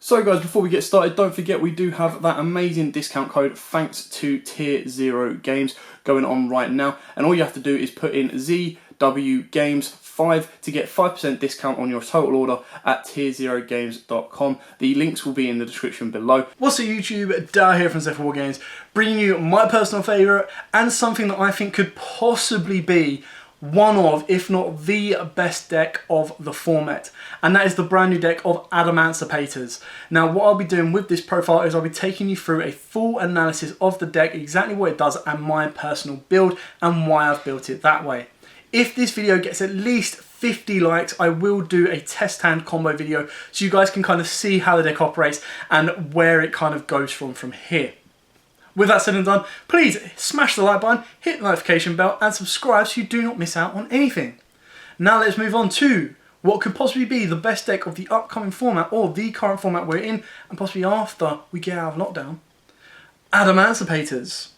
So guys, before we get started, don't forget we do have that amazing discount code thanks to Tier 0 Games going on right now. And all you have to do is put in ZWGames5 to get 5% discount on your total order at tier0games.com. The links will be in the description below. What's up YouTube, Dodo here from Z4 Games, bringing you my personal favourite and something that I think could possibly be one of, if not the best deck of the format, and that is the brand new deck of Adamancipators. Now what I'll be doing with this profile is I'll be taking you through a full analysis of the deck, exactly what it does and my personal build and why I've built it that way. If this video gets at least 50 likes, I will do a test hand combo video so you guys can kind of see how the deck operates and where it kind of goes from here. With that said and done, please smash the like button, hit the notification bell and subscribe so you do not miss out on anything. Now let's move on to what could possibly be the best deck of the upcoming format or the current format we're in and possibly after we get out of lockdown. Adamancipators.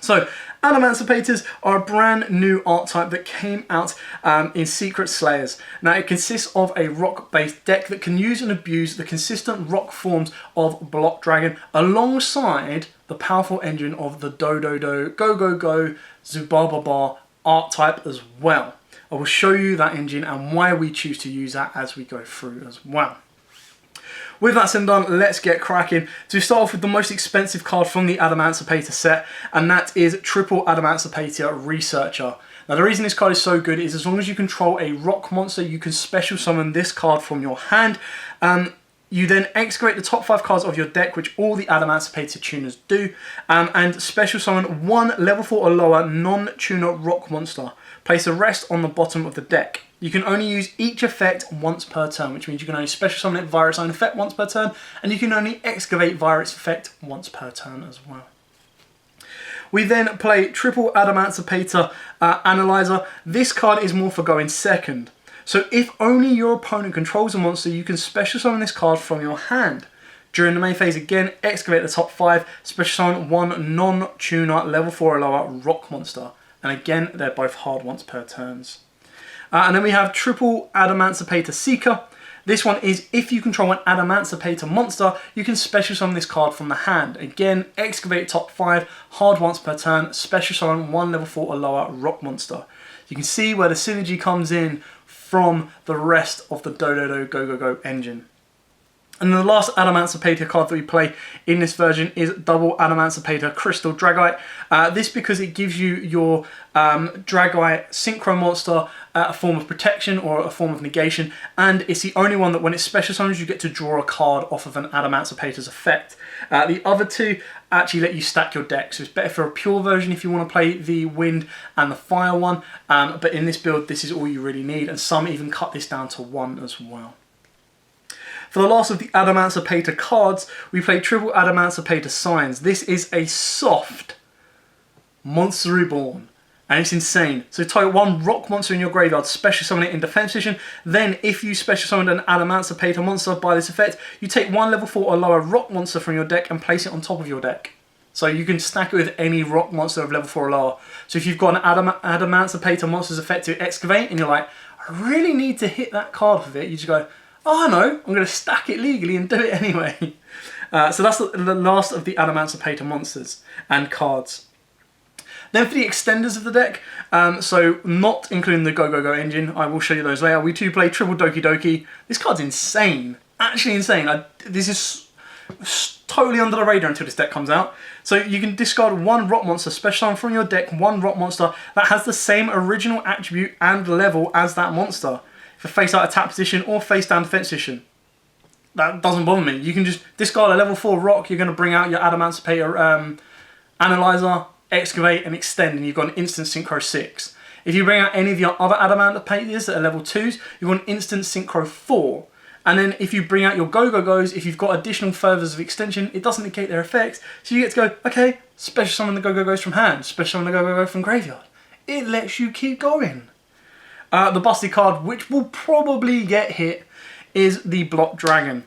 So, Adamancipators are a brand new archetype that came out in Secret Slayers. Now, it consists of a rock-based deck that can use and abuse the consistent rock forms of Block Dragon alongside the powerful engine of the Dodo Go Go Go Zubababa archetype as well. I will show you that engine and why we choose to use that as we go through as well. With that said and done, let's get cracking. To start off with the most expensive card from the Adamancipator set, and that is Triple Adamancipator Researcher. Now the reason this card is so good is as long as you control a rock monster, you can special summon this card from your hand. You then excavate the top 5 cards of your deck, which all the Adamancipator tuners do, and special summon one level 4 or lower non-tuner rock monster. Place the rest on the bottom of the deck. You can only use each effect once per turn, which means you can only special summon it via its own effect once per turn, and you can only excavate via its effect once per turn as well. We then play Triple Adamancipator Analyzer. This card is more for going second. So if only your opponent controls a monster, you can special summon this card from your hand. During the main phase again, excavate the top 5, special summon one non-tuner level 4 or lower rock monster. And again, they're both hard once per turns. And then we have Triple Adamancipator Seeker. This one is if you control an Adamancipator monster, you can special summon this card from the hand. Again, excavate top 5, hard once per turn, special summon one level 4 or lower rock monster. You can see where the synergy comes in from the rest of the Dodo Go Go Go engine. And the last Adamancipator card that we play in this version is Double Adamancipator Crystal Dragite. This because it gives you your Dragite Synchro monster a form of protection or a form of negation, and it's the only one that when it special summons you get to draw a card off of an Adamancipator's effect. The other two actually let you stack your deck, so it's better for a pure version if you want to play the wind and the fire one, but in this build this is all you really need, and some even cut this down to 1 as well. For the last of the Adamancipator cards, we play Triple Adamancipator Signs. This is a soft Monster Reborn, and it's insane. So target one rock monster in your graveyard, special summon it in defense position. Then if you special summoned an Adamancipator monster by this effect, you take one level 4 or lower rock monster from your deck and place it on top of your deck. So you can stack it with any rock monster of level 4 or lower. So if you've got an Adamancipator monster's effect to excavate and you're like, I really need to hit that card with it, you just go, oh no, I'm going to stack it legally and do it anyway. So that's the last of the Adamancipator monsters and cards. Then for the extenders of the deck, so not including the Go Go Go engine, I will show you those later. We do play Triple Doki Doki. This card's insane, actually insane. This is totally under the radar until this deck comes out. So you can discard one rock monster, special summon from your deck, one rock monster that has the same original attribute and level as that monster. For face out attack position or face down defense position. That doesn't bother me. You can just discard a level 4 rock, you're going to bring out your Adamancipator Analyzer, excavate and extend, and you've got an instant Synchro 6. If you bring out any of your other Adamancipators that are level 2s, you've got an instant Synchro 4. And then if you bring out your Go Go Go's, if you've got additional furthers of extension, it doesn't negate their effects. So you get to go, okay, special summon the Go Go Go's from hand, special summon the Go Go Go from graveyard. It lets you keep going. The busty card, which will probably get hit, is the Block Dragon.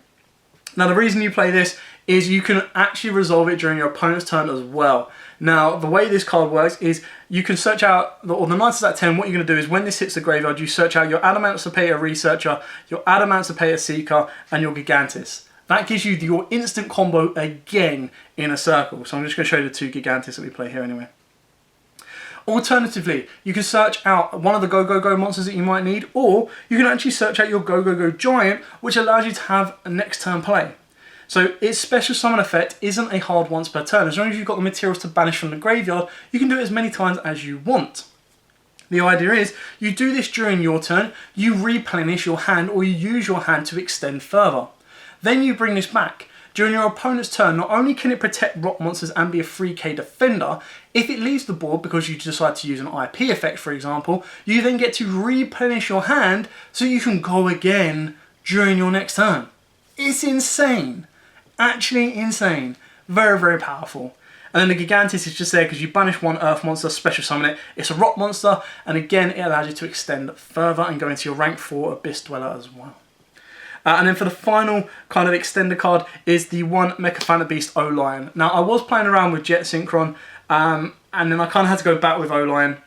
Now the reason you play this is you can actually resolve it during your opponent's turn as well. Now the way this card works is you can search out, or the 9 out of 10, what you're going to do is when this hits the graveyard, you search out your Adamancipator Researcher, your Adamancipator Seeker, and your Gigantis. that gives you your instant combo again in a circle. So I'm just going to show you the 2 Gigantis that we play here anyway. Alternatively, you can search out one of the Go Go Go monsters that you might need, or you can actually search out your Go Go Go Giant, which allows you to have a next turn play. So its special summon effect isn't a hard once per turn. As long as you've got the materials to banish from the graveyard, you can do it as many times as you want. The idea is, you do this during your turn, you replenish your hand, or you use your hand to extend further. Then you bring this back. During your opponent's turn, not only can it protect rock monsters and be a 3k defender, if it leaves the board because you decide to use an IP effect, for example, you then get to replenish your hand so you can go again during your next turn. It's insane. Actually insane. Very, very powerful. And then the Gigantis is just there because you banish one earth monster, special summon it. It's a rock monster, and again, it allows you to extend further and go into your rank 4 Abyss Dweller as well. And then for the final kind of extender card is the 1 Mecha Phantom Beast O-Lion. Now, I was playing around with Jet Synchron, and then I kind of had to go back with O-Lion.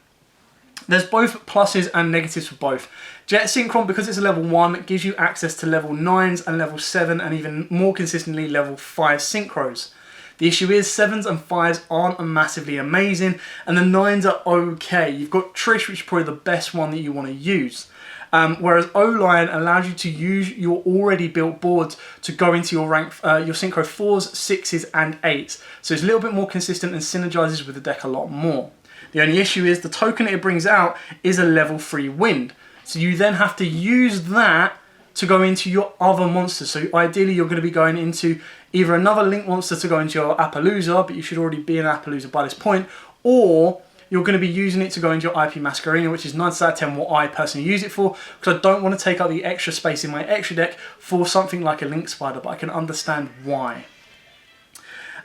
There's both pluses and negatives for both. Jet Synchron, because it's a level 1, gives you access to level 9s and level 7, and even more consistently level 5 synchros. The issue is 7s and 5s aren't massively amazing, and the 9s are okay. You've got Trish, which is probably the best one that you want to use. Whereas O-Lion allows you to use your already built boards to go into your rank, your Synchro 4s, 6s and 8s. So it's a little bit more consistent and synergizes with the deck a lot more. The only issue is the token it brings out is a level 3 wind. So you then have to use that to go into your other monsters. So ideally you're going to be going into either another Link monster to go into your Appaloosa, but you should already be an Appaloosa by this point, or you're going to be using it to go into your IP Masquerena, which is 9 out of 10 what I personally use it for, because I don't want to take up the extra space in my extra deck for something like a Link Spider, but I can understand why.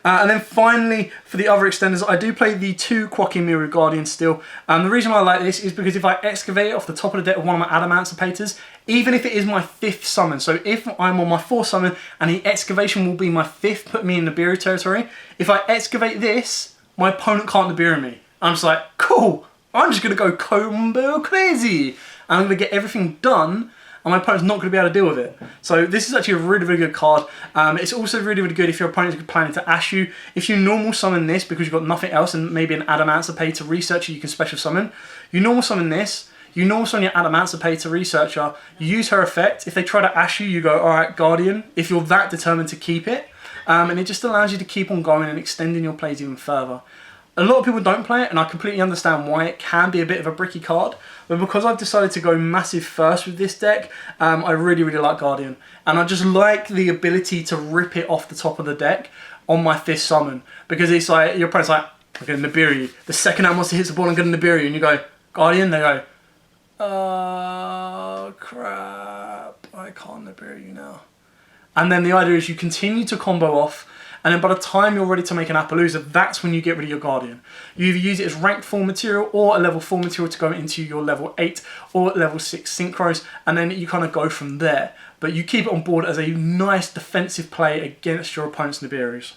And then finally, for the other extenders, I do play the 2 Quackimiru Guardians still. The reason I like this is because if I excavate it off the top of the deck with one of my Adamancipators, even if it is my 5th summon, so if I'm on my 4th summon and the excavation will be my 5th, put me in Nibiru territory, if I excavate this, my opponent can't Nibiru me. I'm just like, cool, I'm just going to go combo crazy. And I'm going to get everything done, and my opponent's not going to be able to deal with it. So this is actually a really, really good card. It's also really, really good if your opponent is planning to ash you. If you normal summon this because you've got nothing else and maybe an Adamancipator researcher you can special summon, you normal summon this, you normal summon your Adamancipator researcher, you use her effect. If they try to ash you, you go, alright, Guardian, if you're that determined to keep it. And it just allows you to keep on going and extending your plays even further. A lot of people don't play it, and I completely understand why. It can be a bit of a bricky card, but because I've decided to go massive first with this deck, I really, really like Guardian. And I just like the ability to rip it off the top of the deck on my 5th summon, because it's like, your opponent's like, I'm going to Nibiru you. The second that monster hits the ball, I'm going to Nibiru you, and you go, Guardian, they go, oh crap, I can't Nibiru you now. And then the idea is you continue to combo off, and then by the time you're ready to make an Appaloosa, that's when you get rid of your Guardian. You either use it as rank 4 material or a level 4 material to go into your level 8 or level 6 synchros, and then you kind of go from there. But you keep it on board as a nice defensive play against your opponent's Nibirus.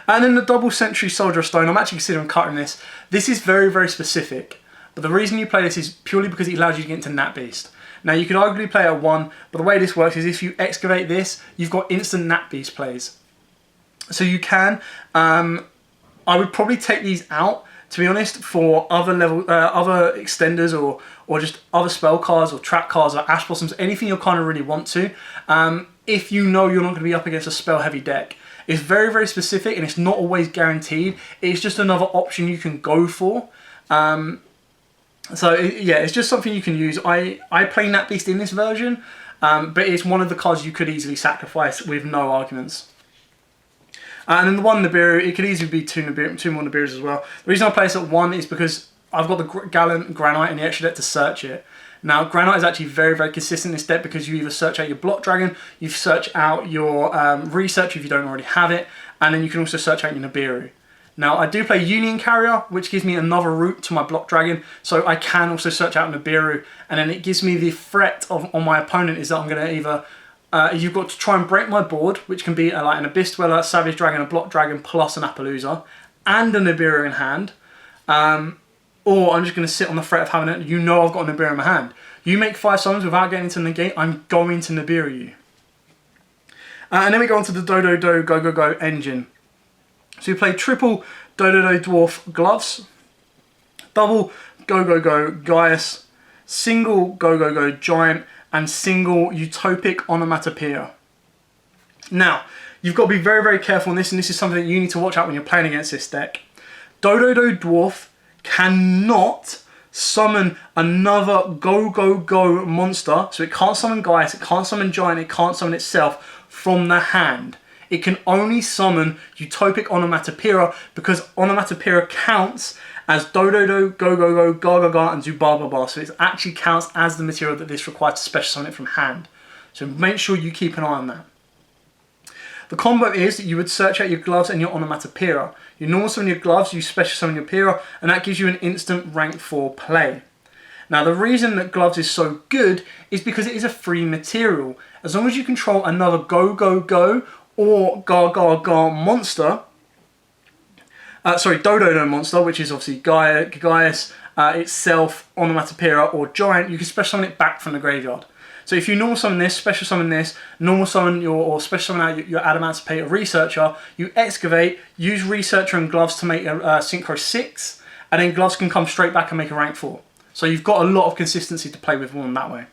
And then the double Century Soldier of Stone, I'm actually considering cutting this. This is very, very specific. But the reason you play this is purely because it allows you to get into Nat Beast. Now you could arguably play at 1, but the way this works is if you excavate this, you've got instant Nat Beast plays. So you can, I would probably take these out, to be honest, for other other extenders or just other spell cards or trap cards or Ash Blossoms, anything you kind of really want to, if you know you're not going to be up against a spell heavy deck. It's very, very specific and it's not always guaranteed. It's just another option you can go for. Yeah, it's just something you can use. I play Nat Beast in this version, but it's one of the cards you could easily sacrifice with no arguments. And then the 1 Nibiru, it could easily be 2 more Nibirus as well. The reason I play this at 1 is because I've got the Gallant Granite in the extra deck to search it. Now, Granite is actually very, very consistent in this deck because you either search out your Block Dragon, you search out your Research if you don't already have it, and then you can also search out your Nibiru. Now, I do play Union Carrier, which gives me another route to my Block Dragon, so I can also search out Nibiru, and then it gives me the threat on my opponent is that I'm going to either... you've got to try and break my board, which can be like an Abyss Dweller, Savage Dragon, a Block Dragon, plus an Appaloosa, and a Nibiru in hand. Or I'm just going to sit on the threat of having it. You know I've got a Nibiru in my hand. You make 5 summons without getting into negate, I'm going to Nibiru you. And then we go on to the Dodo Go Go Go engine. So we play triple Dodo Dwarf gloves, double Go Go Go Gaius, single Go Go Go Giant, and single Utopic Onomatopoeia. Now, you've got to be very, very careful on this, and this is something that you need to watch out when you're playing against this deck. Dodo Dwarf cannot summon another Go Go Go monster, so it can't summon Gaius, it can't summon Giant, it can't summon itself from the hand. It can only summon Utopic Onomatopoeia because Onomatopoeia counts as Dodo Go Go Go, Ga Ga Ga, and Zubababa, so it actually counts as the material that this requires to special summon it from hand. So make sure you keep an eye on that. The combo is that you would search out your gloves and your Onomatopoeia. You normal summon your gloves, you special summon your Poeia, and that gives you an instant rank 4 play. Now the reason that gloves is so good is because it is a free material. As long as you control another Go Go Go or Ga Ga Ga monster, Dodo monster, which is obviously Gaius itself, Onomatopoeia, or Giant, you can special summon it back from the graveyard. So if you normal summon this, special summon this, normal summon or special summon out your Adamancipator Researcher, you excavate, use Researcher and Gloves to make a Synchro 6, and then Gloves can come straight back and make a rank 4. So you've got a lot of consistency to play with one that way.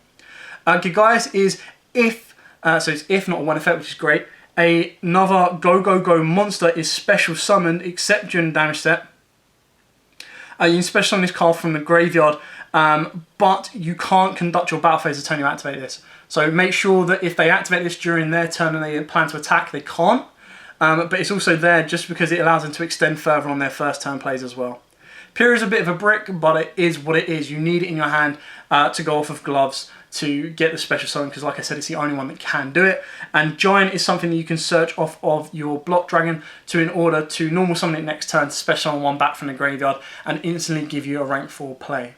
Gaius is if, so it's if not a 1 effect, which is great. Another Go Go Go monster is special summoned except during the damage step. You can special summon this card from the graveyard, but you can't conduct your battle phase the turn you activate this. So make sure that if they activate this during their turn and they plan to attack, they can't. But it's also there just because it allows them to extend further on their first turn plays as well. Poeia is a bit of a brick, but it is what it is. You need it in your hand to go off of gloves to get the special summon, because like I said, it's the only one that can do it. And Giant is something that you can search off of your block dragon in order to normal summon it next turn to special summon one back from the graveyard and instantly give you a rank 4 play.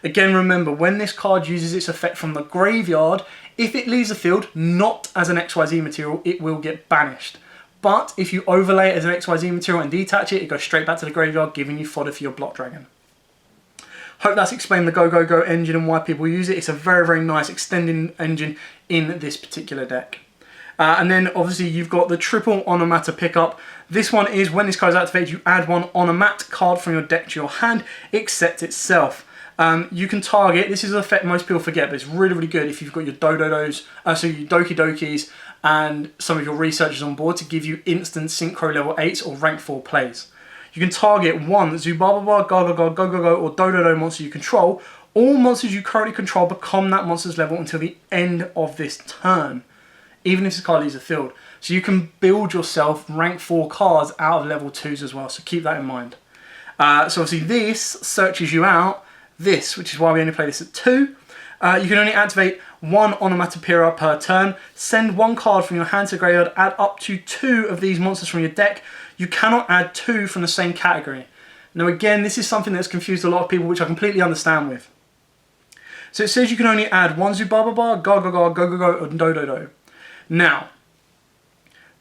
Again, remember, when this card uses its effect from the graveyard, if it leaves the field not as an XYZ material, it will get banished. But if you overlay it as an XYZ material and detach it, it goes straight back to the graveyard, giving you fodder for your block dragon. Hope that's explained the Go Go Go engine and why people use it. It's a very, very nice extending engine in this particular deck. And then obviously you've got the triple Onomata pickup. This one is when this card is activated, you add one Onomat card from your deck to your hand, except itself. You can target, this is an effect most people forget, but it's really, really good if you've got your Dododos, so your Doki Dokis, and some of your researchers on board to give you instant Synchro level 8s or rank 4 plays. You can target one Zubababa, Ga Ga Ga, Go Go Go, or Dodo monster you control. All monsters you currently control become that monster's level until the end of this turn, even if this card leaves the field. So you can build yourself rank 4 cards out of level 2s as well, so keep that in mind. So obviously this searches you out, this, which is why we only play this at 2. You can only activate one Onomatopoeia per turn, send one card from your hand to the graveyard, add up to 2 of these monsters from your deck. You cannot add 2 from the same category. Now again, this is something that's confused a lot of people, which I completely understand with. So it says you can only add one Zubababa, Ga Ga Ga, Go Go Go, or Dodo. Now,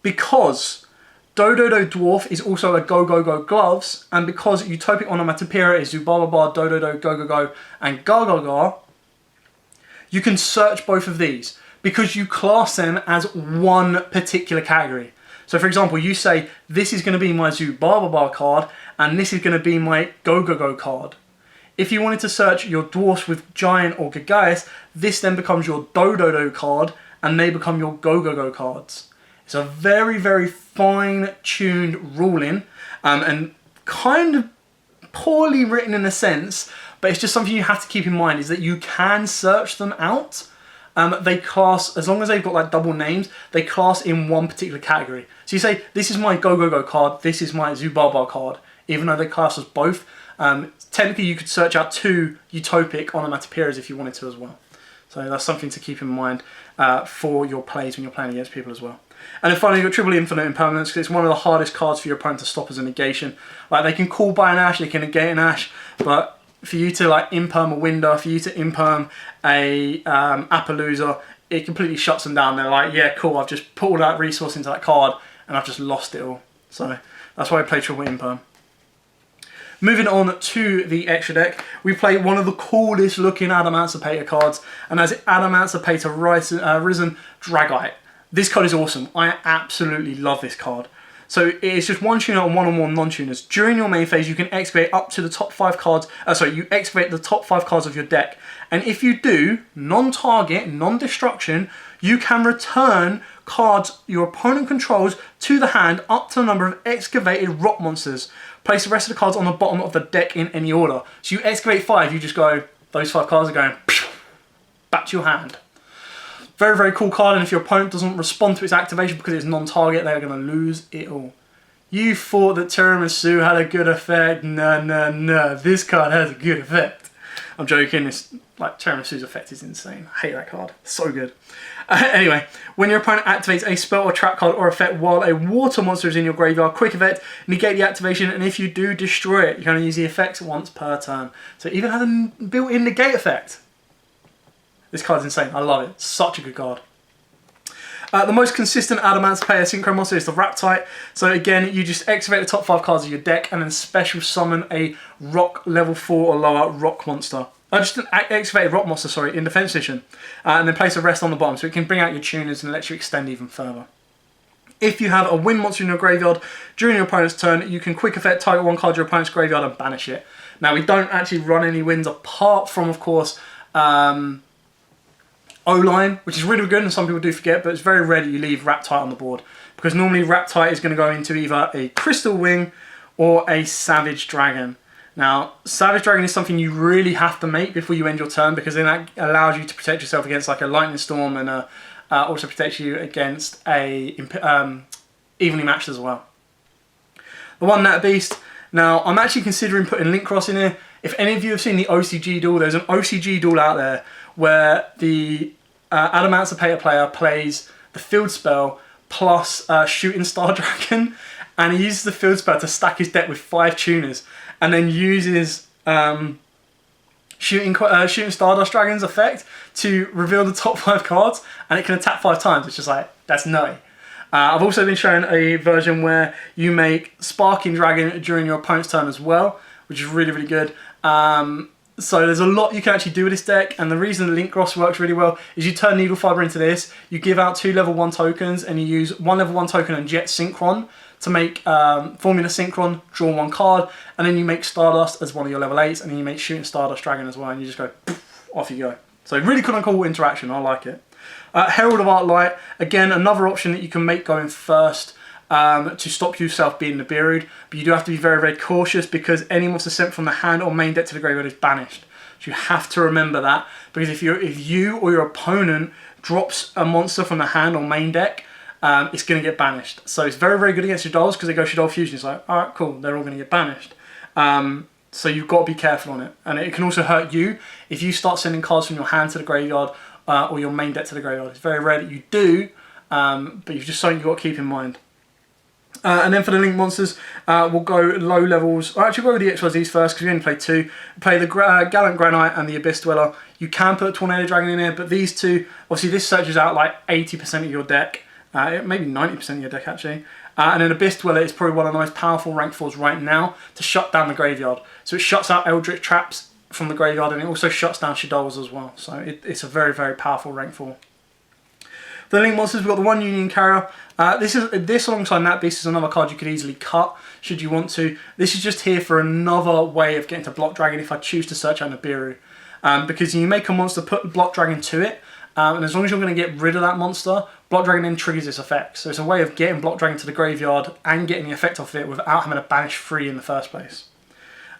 because Dodo Dwarf is also a Go Go Go gloves, and because Utopic Onomatopoeia is Zubababa, Dodo Go Go Go, and Ga Ga Ga, you can search both of these because you class them as one particular category. So for example, you say, this is going to be my Zubababa card, and this is going to be my Go Go Go card. If you wanted to search your dwarfs with Giant or Gaius, this then becomes your Dodo card, and they become your Go Go Go cards. It's a very, very fine-tuned ruling, and kind of poorly written in a sense, but it's just something you have to keep in mind, is that you can search them out. They class, as long as they've got like double names, they class in one particular category. So you say, this is my Go Go Go card, this is my Zubaba card, even though they class as both. Technically you could search out 2 Utopic Onomatopoeias if you wanted to as well. So that's something to keep in mind for your plays when you're playing against people as well. And then finally you've got Triple Infinite Impermanence, because it's one of the hardest cards for your opponent to stop as a negation. Like, they can call by an Ash, they can negate an Ash, but for you to like imperm a Winder, for you to imperm a Appaloosa, it completely shuts them down. They're like, yeah, cool, I've just put all that resource into that card and I've just lost it all. So that's why I play Triple Imperm. Moving on to the extra deck, we play one of the coolest looking Adamancipator cards, and that's Adamancipator Risen Dragite. This card is awesome. I absolutely love this card. So it's just one tuner and one-on-one non-tuners. During your main phase, you can excavate up to the top 5 cards. You excavate the top 5 cards of your deck. And if you do, non-target, non-destruction, you can return cards your opponent controls to the hand up to the number of excavated rock monsters. Place the rest of the cards on the bottom of the deck in any order. So you excavate 5, you just go, those 5 cards are going back to your hand. Very, very cool card, and if your opponent doesn't respond to its activation because it's non-target, they're going to lose it all. You thought that Tiramisu had a good effect? No. This card has a good effect. I'm joking. It's like Tiramisu's effect is insane. I hate that card. So good. Anyway, when your opponent activates a spell or trap card or effect while a water monster is in your graveyard, quick effect, negate the activation, and if you do, destroy it. You can only use the effects once per turn. So it even has a built-in negate effect. This card's insane. I love it. Such a good card. The most consistent Adamancipators synchro monster is the Raptite. So again, you just excavate the top 5 cards of your deck and then special summon a rock level 4 or lower rock monster. Just an excavated rock monster, sorry, in defense position. And then place the rest on the bottom so it can bring out your tuners and let you extend even further. If you have a wind monster in your graveyard during your opponent's turn, you can quick effect target 1 card of your opponent's graveyard and banish it. Now, we don't actually run any winds apart from, of course, O-line, which is really good and some people do forget, but it's very rare that you leave Raptite on the board because normally Raptite is going to go into either a Crystal Wing or a Savage Dragon. Now, Savage Dragon is something you really have to make before you end your turn because then that allows you to protect yourself against like a Lightning Storm and also protects you against a evenly matched as well. The One Nat Beast. Now, I'm actually considering putting Link Cross in here. If any of you have seen the OCG duel, there's an OCG duel out there where the Adamancipator player plays the field spell plus Shooting Star Dragon, and he uses the field spell to stack his deck with 5 tuners, and then uses Shooting Stardust Dragon's effect to reveal the top 5 cards, and it can attack 5 times. It's just like, that's nutty. I've also been shown a version where you make Sparking Dragon during your opponent's turn as well, which is really, really good. So there's a lot you can actually do with this deck, and the reason Link Cross works really well is you turn Needle Fiber into this, you give out 2 level 1 tokens, and you use 1 level 1 token and Jet Synchron to make Formula Synchron, draw 1 card, and then you make Stardust as one of your level 8s, and then you make Shooting Stardust Dragon as well, and you just go, poof, off you go. So really cool interaction, I like it. Herald of Arclight, again, another option that you can make going first to stop yourself being Nibiru'd, but you do have to be very, very cautious because any monster sent from the hand or main deck to the graveyard is banished. So you have to remember that, because if you or your opponent drops a monster from the hand or main deck, it's going to get banished. So it's very, very good against Shadows because they go Shadow Fusion. It's like, alright, cool, they're all going to get banished. So you've got to be careful on it. And it can also hurt you if you start sending cards from your hand to the graveyard or your main deck to the graveyard. It's very rare that you do, but you've just something you've got to keep in mind. And then for the Link monsters, we'll go low levels. I'll actually go with the XYZs first because we only play 2. Play the Gallant Granite and the Abyss Dweller. You can put a Tornado Dragon in there, but these two, obviously this searches out like 80% of your deck. Maybe 90% of your deck actually. And then Abyss Dweller is probably one of the most powerful rank 4s right now to shut down the graveyard. So it shuts out Eldritch Traps from the graveyard, and it also shuts down Shadows as well. So it's a very, very powerful rank 4. For the Link monsters, we've got the 1 Union Carrier. This alongside Nat Beast is another card you could easily cut should you want to. This is just here for another way of getting to Block Dragon if I choose to search out Nibiru. Because you make a monster, put Block Dragon to it, and as long as you're going to get rid of that monster, Block Dragon then triggers its effect. So it's a way of getting Block Dragon to the graveyard and getting the effect off it without having to banish 3 in the first place.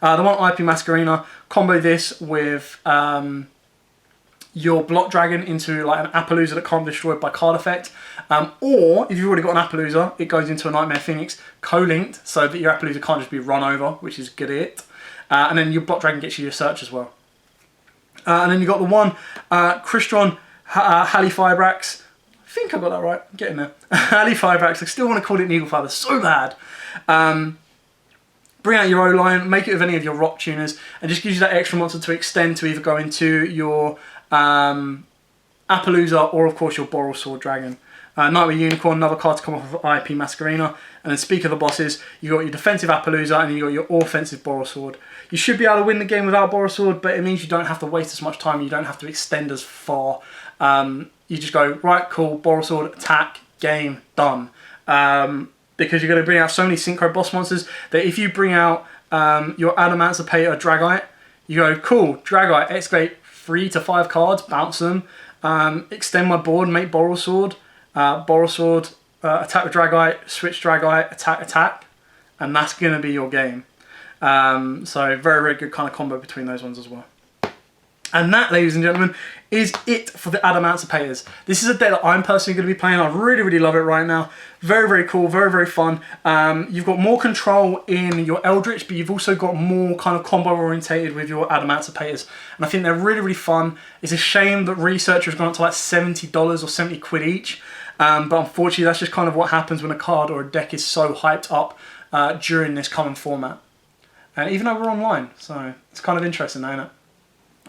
The 1 IP Masquerena, combo this with your Block Dragon into like an Appaloosa that can't be destroyed by card effect, or if you've already got an Appaloosa, it goes into a Nightmare Phoenix co-linked so that your Appaloosa can't just be run over, which is good at it, and then your Block Dragon gets you your search as well. And then you've got the 1 Crystron Halifibrax. I think I got that right. I'm getting there. Halifibrax. I still want to call it Needle Fiber so bad. Bring out your O-line, make it with any of your rock tuners, and just gives you that extra monster to extend to either go into your Appaloosa or of course your Boral Sword Dragon. Nightmare Unicorn, another card to come off of IP Masquerena. And then speak of the bosses, you got your defensive Appaloosa and you got your offensive Boral Sword. You should be able to win the game without Boral Sword, but it means you don't have to waste as much time, you don't have to extend as far. You just go, right, cool, Boral Sword, attack, game done. Because you're going to bring out so many synchro boss monsters that if you bring out your Adamancipator Dragite, you go, cool, Dragite, escalate 3 to 5 cards, bounce them, extend my board, make Borrelsword, attack with Dragite, switch Dragite, attack, and that's going to be your game. So very, very good kind of combo between those ones as well. And that, ladies and gentlemen, is it for the Adamancipators. This is a deck that I'm personally going to be playing. I really, really love it right now. Very, very cool, very, very fun. You've got more control in your Eldritch, but you've also got more kind of combo orientated with your Adamancipators. And I think they're really, really fun. It's a shame that researchers gone up to like $70 or 70 quid each. But unfortunately, that's just kind of what happens when a card or a deck is so hyped up during this common format. Even though we're online, so it's kind of interesting, ain't it?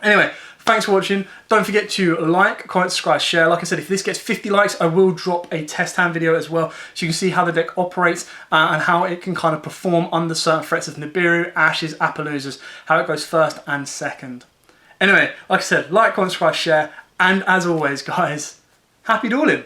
Anyway, thanks for watching. Don't forget to like, comment, subscribe, share. Like I said, if this gets 50 likes, I will drop a test hand video as well, so you can see how the deck operates and how it can kind of perform under certain threats of Nibiru, Ashes, Appaloozas, how it goes first and second. Anyway, like I said, like, comment, subscribe, share, and as always, guys, happy dueling.